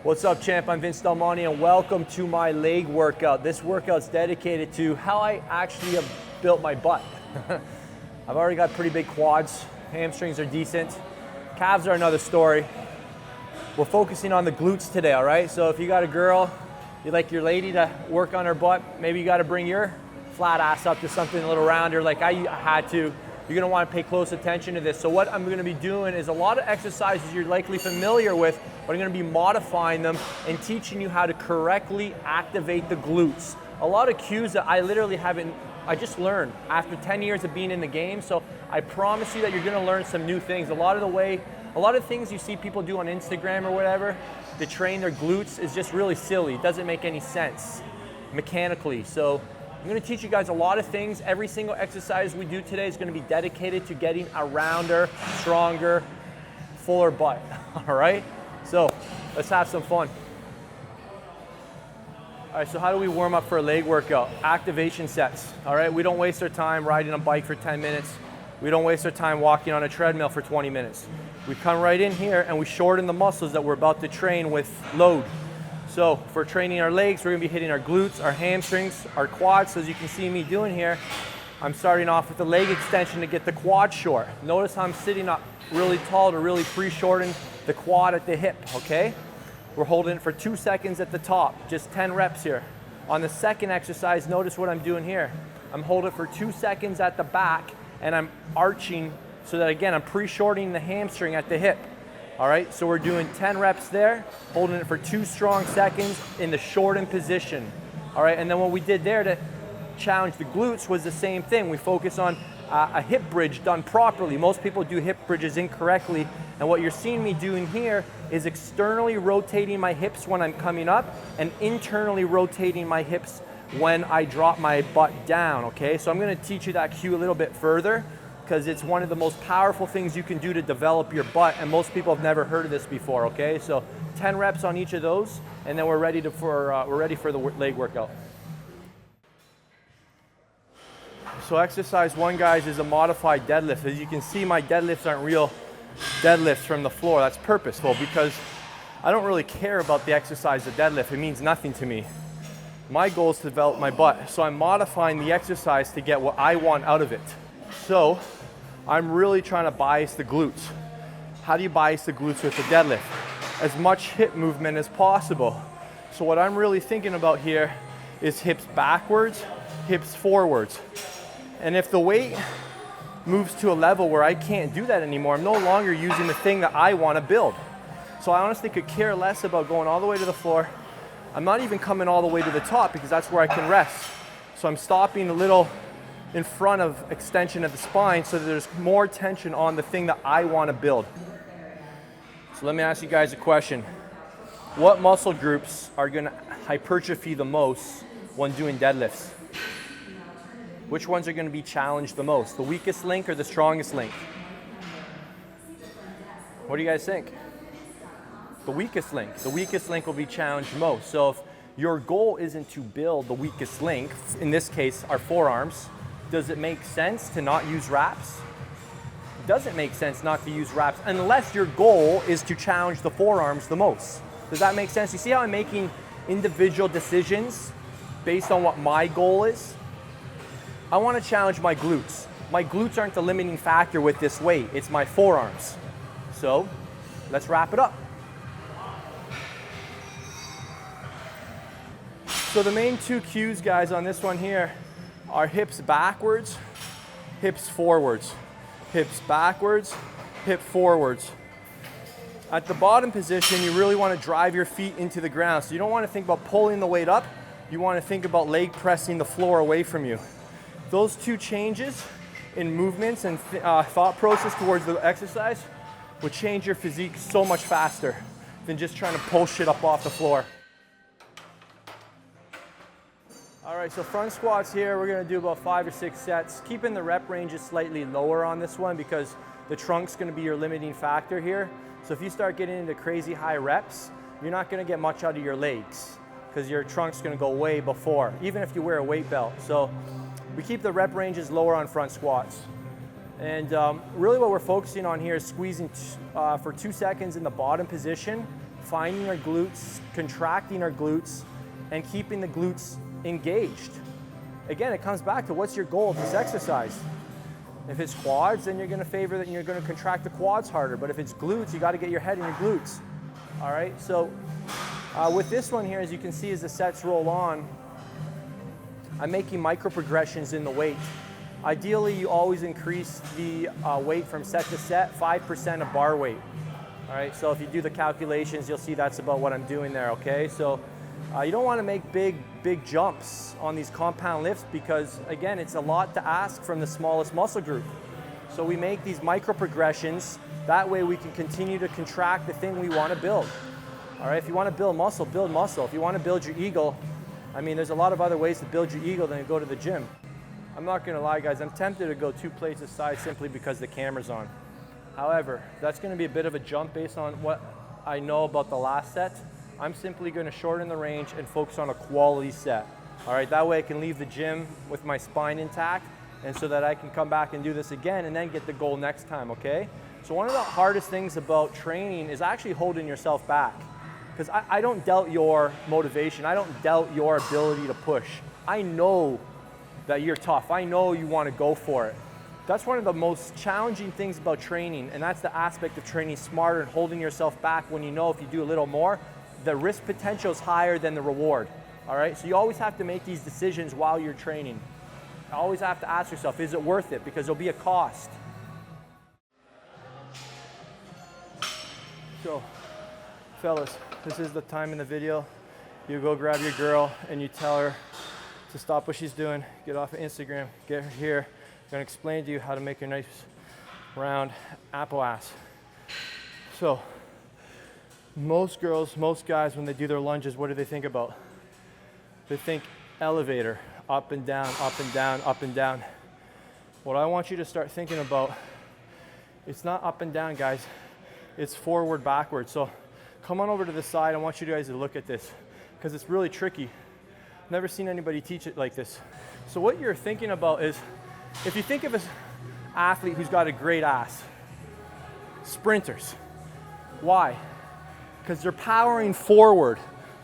What's up, champ? I'm Vince Del Monte and welcome to my leg workout. This workout's dedicated to how I actually have built my butt. I've already got pretty big quads, hamstrings are decent, calves are another story. We're focusing on the glutes today, all right? So if you got a girl, you'd like your lady to work on her butt, maybe you gotta bring your flat ass up to something a little rounder like I had to. You're gonna wanna pay close attention to this. So what I'm gonna be doing is a lot of exercises you're likely familiar with, but I'm gonna be modifying them and teaching you how to correctly activate the glutes. A lot of cues that I literally haven't, I just learned after 10 years of being in the game. So I promise you that you're gonna learn some new things. A lot of things you see people do on Instagram or whatever to train their glutes is just really silly. It doesn't make any sense mechanically. So I'm gonna teach you guys a lot of things. Every single exercise we do today is gonna be dedicated to getting a rounder, stronger, fuller butt, all right? So let's have some fun. All right, so how do we warm up for a leg workout? Activation sets, all right? We don't waste our time riding a bike for 10 minutes. We don't waste our time walking on a treadmill for 20 minutes. We come right in here and we shorten the muscles that we're about to train with load. So for training our legs, we're gonna be hitting our glutes, our hamstrings, our quads. So as you can see me doing here, I'm starting off with the leg extension to get the quad short. Notice how I'm sitting up really tall to really pre-shorten the quad at the hip, okay? We're holding it for 2 seconds at the top, just 10 reps here. On the second exercise, notice what I'm doing here. I'm holding it for 2 seconds at the back and I'm arching so that again, I'm pre-shortening the hamstring at the hip. All right, so we're doing 10 reps there, holding it for 2 strong seconds in the shortened position. All right, and then what we did there to challenge the glutes was the same thing. We focus on a hip bridge done properly. Most people do hip bridges incorrectly, and what you're seeing me doing here is externally rotating my hips when I'm coming up and internally rotating my hips when I drop my butt down, okay? So I'm gonna teach you that cue a little bit further, because it's one of the most powerful things you can do to develop your butt, and most people have never heard of this before, okay? So 10 reps on each of those, and then we're ready for the leg workout. So exercise 1, guys, is a modified deadlift. As you can see, my deadlifts aren't real deadlifts from the floor. That's purposeful because I don't really care about the exercise of deadlift. It means nothing to me. My goal is to develop my butt, so I'm modifying the exercise to get what I want out of it. So I'm really trying to bias the glutes. How do you bias the glutes with the deadlift? As much hip movement as possible. So what I'm really thinking about here is hips backwards, hips forwards. And if the weight moves to a level where I can't do that anymore, I'm no longer using the thing that I want to build. So I honestly could care less about going all the way to the floor. I'm not even coming all the way to the top because that's where I can rest. So I'm stopping a little in front of extension of the spine so that there's more tension on the thing that I want to build. So let me ask you guys a question. What muscle groups are going to hypertrophy the most when doing deadlifts? Which ones are going to be challenged the most? The weakest link or the strongest link? What do you guys think? The weakest link. The weakest link will be challenged most. So if your goal isn't to build the weakest link, in this case our forearms, does it make sense to not use wraps? It doesn't make sense not to use wraps unless your goal is to challenge the forearms the most. Does that make sense? You see how I'm making individual decisions based on what my goal is? I want to challenge my glutes. My glutes aren't the limiting factor with this weight, it's my forearms. So let's wrap it up. So the main 2 cues, guys, on this one here are hips backwards, hips forwards. Hips backwards, hip forwards. At the bottom position, you really want to drive your feet into the ground. So you don't want to think about pulling the weight up. You want to think about leg pressing the floor away from you. Those 2 changes in movements and thought process towards the exercise will change your physique so much faster than just trying to pull shit up off the floor. All right, so front squats here, we're gonna do about 5 or 6 sets, keeping the rep ranges slightly lower on this one because the trunk's gonna be your limiting factor here. So if you start getting into crazy high reps, you're not gonna get much out of your legs because your trunk's gonna go way before, even if you wear a weight belt. So we keep the rep ranges lower on front squats. And really what we're focusing on here is squeezing for 2 seconds in the bottom position finding our glutes, contracting our glutes, and keeping the glutes engaged. Again, it comes back to what's your goal of this exercise. If it's quads, then you're gonna favor that and you're gonna contract the quads harder. But if it's glutes, you gotta get your head in your glutes. All right, so with this one here, as you can see, as the sets roll on, I'm making micro progressions in the weight. Ideally, you always increase the weight from set to set, 5% of bar weight. All right, so if you do the calculations, you'll see that's about what I'm doing there, okay? So you don't wanna make big jumps on these compound lifts because, again, it's a lot to ask from the smallest muscle group. So we make these micro progressions. That way we can continue to contract the thing we wanna build. All right, if you wanna build muscle, build muscle. If you wanna build your ego, I mean, there's a lot of other ways to build your ego than to go to the gym. I'm not gonna lie, guys, I'm tempted to go 2 plates aside simply because the camera's on. However, that's gonna be a bit of a jump based on what I know about the last set. I'm simply gonna shorten the range and focus on a quality set. All right, that way I can leave the gym with my spine intact and so that I can come back and do this again and then get the goal next time, okay? So one of the hardest things about training is actually holding yourself back. Because I don't doubt your motivation. I don't doubt your ability to push. I know that you're tough. I know you want to go for it. That's one of the most challenging things about training, and that's the aspect of training smarter and holding yourself back when you know if you do a little more, the risk potential is higher than the reward. All right, so you always have to make these decisions while you're training. You always have to ask yourself, is it worth it? Because there'll be a cost. So, fellas, this is the time in the video. You go grab your girl and you tell her to stop what she's doing, get off of Instagram, get her here. I'm gonna explain to you how to make a nice round apple ass. So, most girls, most guys, when they do their lunges, what do they think about? They think elevator, up and down, up and down, up and down. What I want you to start thinking about, it's not up and down, guys. It's forward, backwards. So come on over to the side. I want you guys to look at this because it's really tricky. Never seen anybody teach it like this. So what you're thinking about is, if you think of an athlete who's got a great ass, sprinters. Why? Because they're powering forward.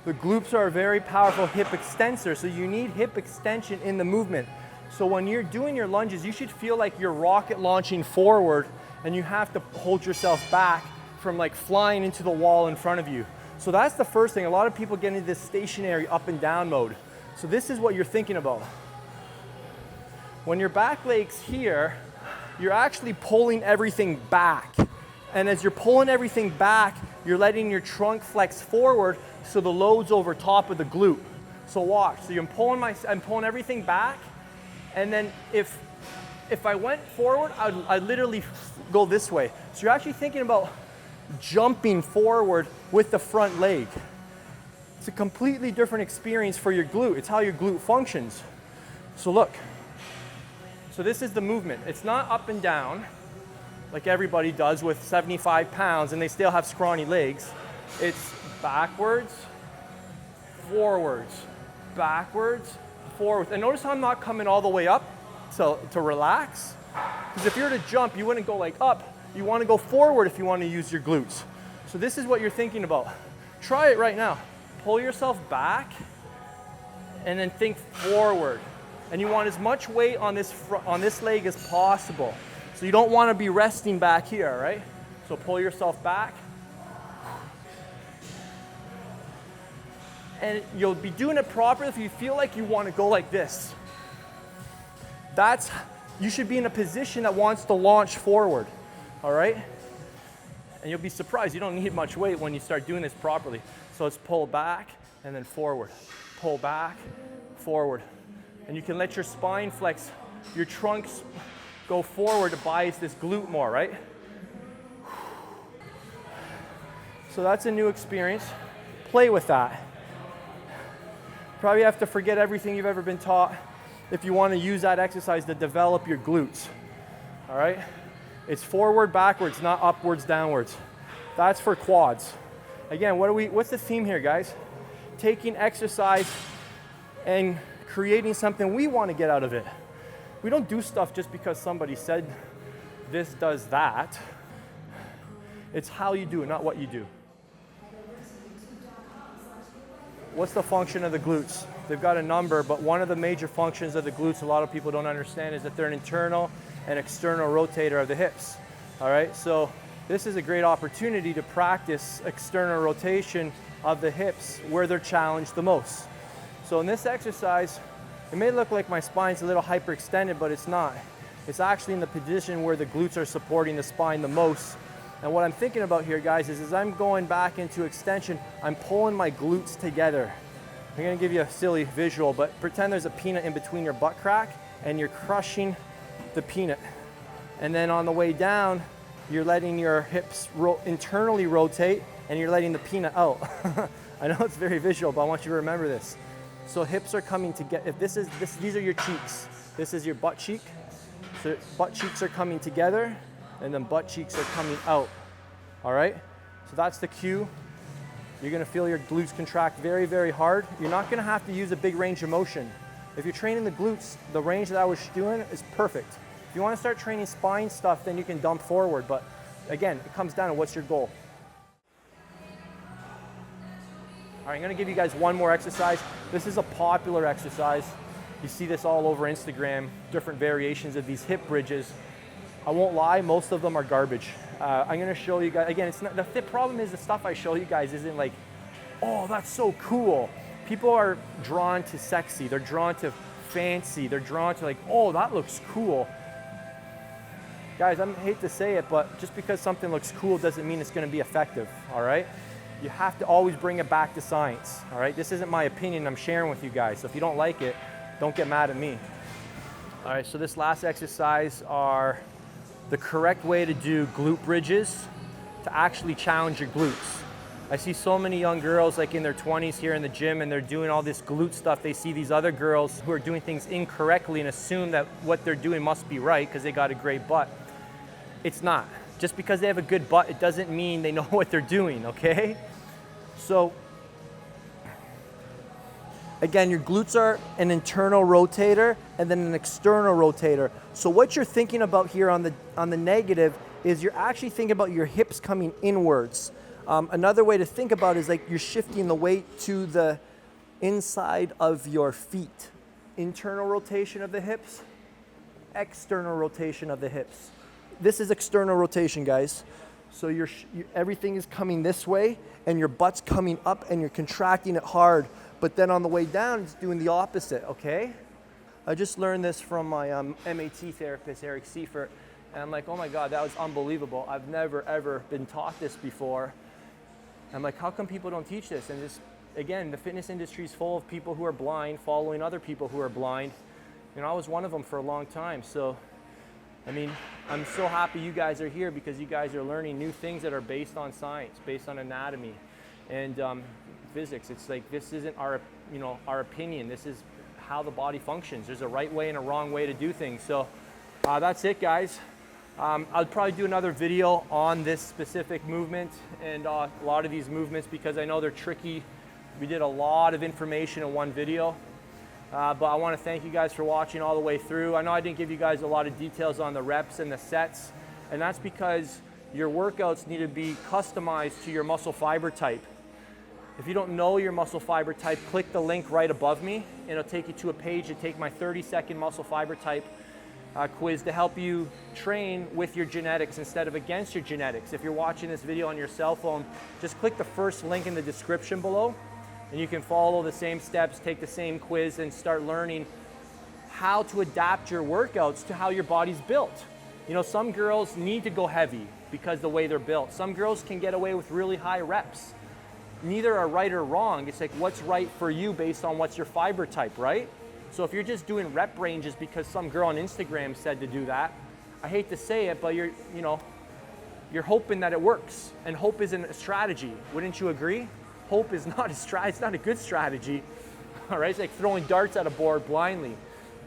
The glutes are a very powerful hip extensor, so you need hip extension in the movement. So when you're doing your lunges, you should feel like you're rocket launching forward and you have to hold yourself back from like flying into the wall in front of you. So that's the first thing. A lot of people get into this stationary up and down mode. So this is what you're thinking about. When your back leg's here, you're actually pulling everything back. And as you're pulling everything back, you're letting your trunk flex forward so the load's over top of the glute. So watch. So I'm pulling everything back, and then if I went forward, I'd literally go this way. So you're actually thinking about jumping forward with the front leg. It's a completely different experience for your glute. It's how your glute functions. So look. So this is the movement. It's not up and down like everybody does with 75 pounds and they still have scrawny legs. It's backwards, forwards, backwards, forwards. And notice how I'm not coming all the way up to relax. Because if you were to jump, you wouldn't go like up. You want to go forward if you want to use your glutes. So this is what you're thinking about. Try it right now. Pull yourself back and then think forward. And you want as much weight on this leg as possible. So you don't want to be resting back here, right? So pull yourself back. And you'll be doing it properly if you feel like you want to go like this. You should be in a position that wants to launch forward, all right? And you'll be surprised, you don't need much weight when you start doing this properly. So it's pull back and then forward. Pull back, forward. And you can let your spine flex, your trunks go forward to bias this glute more, right? So that's a new experience. Play with that. Probably have to forget everything you've ever been taught if you want to use that exercise to develop your glutes, all right? It's forward, backwards, not upwards, downwards. That's for quads. Again, what's the theme here, guys? Taking exercise and creating something we want to get out of it. We don't do stuff just because somebody said this does that. It's how you do it, not what you do. what's the function of the glutes? They've got a number, but one of the major functions of the glutes a lot of people don't understand is that they're an internal and external rotator of the hips. All right, so this is a great opportunity to practice external rotation of the hips where they're challenged the most. So in this exercise, it may look like my spine's a little hyperextended, but it's not. It's actually in the position where the glutes are supporting the spine the most. And what I'm thinking about here, guys, is as I'm going back into extension, I'm pulling my glutes together. I'm gonna give you a silly visual, but pretend there's a peanut in between your butt crack and you're crushing the peanut. And then on the way down, you're letting your hips internally rotate and you're letting the peanut out. I know it's very visual, but I want you to remember this. So hips are coming together. If these are your cheeks. This is your butt cheek. So butt cheeks are coming together and then butt cheeks are coming out. All right? So that's the cue. You're gonna feel your glutes contract very, very hard. You're not gonna have to use a big range of motion. If you're training the glutes, the range that I was doing is perfect. If you wanna start training spine stuff, then you can dump forward. But again, it comes down to what's your goal. All right, I'm gonna give you guys one more exercise. This is a popular exercise. You see this all over Instagram, different variations of these hip bridges. I won't lie, most of them are garbage. I'm gonna show you guys, again, it's not, the problem is the stuff I show you guys isn't like, oh, that's so cool. People are drawn to sexy, they're drawn to fancy, they're drawn to like, oh, that looks cool. Guys, I hate to say it, but just because something looks cool doesn't mean it's gonna be effective, all right? You have to always bring it back to science, all right? This isn't my opinion, I'm sharing with you guys. So if you don't like it, don't get mad at me. All right, so this last exercise are the correct way to do glute bridges to actually challenge your glutes. I see so many young girls like in their 20s here in the gym and they're doing all this glute stuff. They see these other girls who are doing things incorrectly and assume that what they're doing must be right because they got a great butt. It's not. Just because they have a good butt, it doesn't mean they know what they're doing, okay? So, again, your glutes are an internal rotator and then an external rotator. So what you're thinking about here on the negative is you're actually thinking about your hips coming inwards. Another way to think about it is like you're shifting the weight to the inside of your feet. Internal rotation of the hips, external rotation of the hips. This is external rotation, guys. So everything is coming this way and your butt's coming up and you're contracting it hard. But then on the way down, it's doing the opposite, okay? I just learned this from my MAT therapist, Eric Seifert, and I'm like, oh my God, that was unbelievable. I've never, ever been taught this before. I'm like, how come people don't teach this? And just, again, the fitness industry is full of people who are blind, following other people who are blind. You know, I was one of them for a long time. So, I mean, I'm so happy you guys are here because you guys are learning new things that are based on science, based on anatomy and physics. It's like, this isn't our opinion. This is how the body functions. There's a right way and a wrong way to do things. So that's it, guys. I'll probably do another video on this specific movement and a lot of these movements because I know they're tricky. We did a lot of information in one video. But I want to thank you guys for watching all the way through. I know I didn't give you guys a lot of details on the reps and the sets, and that's because your workouts need to be customized to your muscle fiber type. If you don't know your muscle fiber type, click the link right above me, and it'll take you to a page to take my 30-second muscle fiber type quiz to help you train with your genetics instead of against your genetics. If you're watching this video on your cell phone, just click the first link in the description below, and you can follow the same steps, take the same quiz, and start learning how to adapt your workouts to how your body's built. You know, some girls need to go heavy because the way they're built. Some girls can get away with really high reps. Neither are right or wrong. It's like what's right for you based on what's your fiber type, right? So if you're just doing rep ranges because some girl on Instagram said to do that, I hate to say it, but you're hoping that it works. And hope isn't a strategy. Wouldn't you agree? Hope is not a strategy. It's not a good strategy. All right, it's like throwing darts at a board blindly.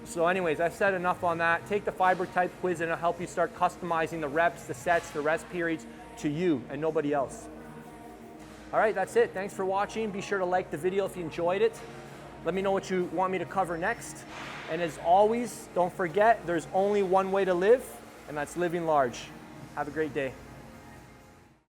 So anyways, I've said enough on that. Take the fiber type quiz and it'll help you start customizing the reps, the sets, the rest periods to you and nobody else. All right, that's it. Thanks for watching. Be sure to like the video if you enjoyed it. Let me know what you want me to cover next. And as always, don't forget, there's only one way to live, and that's living large. Have a great day.